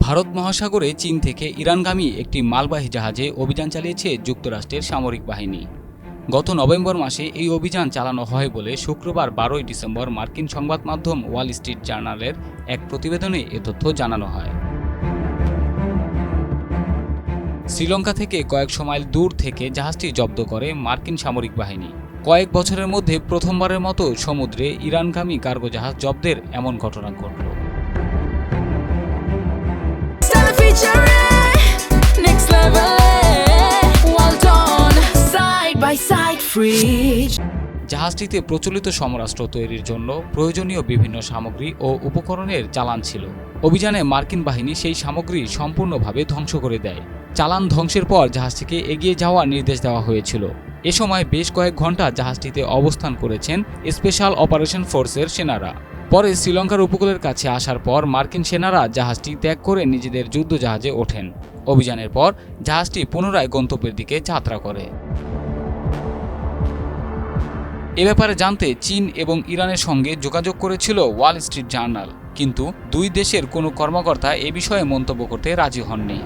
ভারত মহাসাগরে চীন থেকে ইরানগামী একটি মালবাহী জাহাজে অভিযান চালিয়েছে যুক্তরাষ্ট্রের সামরিক বাহিনী। গত নভেম্বর মাসে এই অভিযান চালানো হয় বলে শুক্রবার 12 ডিসেম্বর মার্কিন সংবাদ মাধ্যম ওয়াল স্ট্রিট জার্নালের এক প্রতিবেদনে এ তথ্য জানানো হয়। শ্রীলঙ্কা থেকে কয়েকশো মাইল দূর থেকে জাহাজটি জব্দ করে মার্কিন সামরিক বাহিনী। কয়েক বছরের মধ্যে প্রথমবারের মতো সমুদ্রে ইরানগামী কার্গো জাহাজ জব্দের এমন ঘটনা ঘটল। জাহাজটিতে প্রচলিত সমরাস্ত্র তৈরির জন্য প্রয়োজনীয় বিভিন্ন সামগ্রী ও উপকরণের চালান ছিল। অভিযানে মার্কিন বাহিনী সেই সামগ্রী সম্পূর্ণভাবে ধ্বংস করে দেয়। চালান ধ্বংসের পর জাহাজটিকে এগিয়ে যাওয়ার নির্দেশ দেওয়া হয়েছিল। এ সময় বেশ কয়েক ঘন্টা জাহাজটিতে অবস্থান করেছেন স্পেশাল অপারেশন ফোর্সের সেনারা। পরে শ্রীলঙ্কার উপকূলের কাছে আসার পর মার্কিন সেনারা জাহাজটি ত্যাগ করে নিজেদের যুদ্ধজাহাজে ওঠেন। অভিযানের পর জাহাজটি পুনরায় গন্তব্যের দিকে যাত্রা করে। এ ব্যাপারে জানতে চীন এবং ইরানের সঙ্গে যোগাযোগ করেছিল ওয়াল স্ট্রিট জার্নাল, কিন্তু দুই দেশের কোনো কর্মকর্তা এ বিষয়ে মন্তব্য করতে রাজি হননি।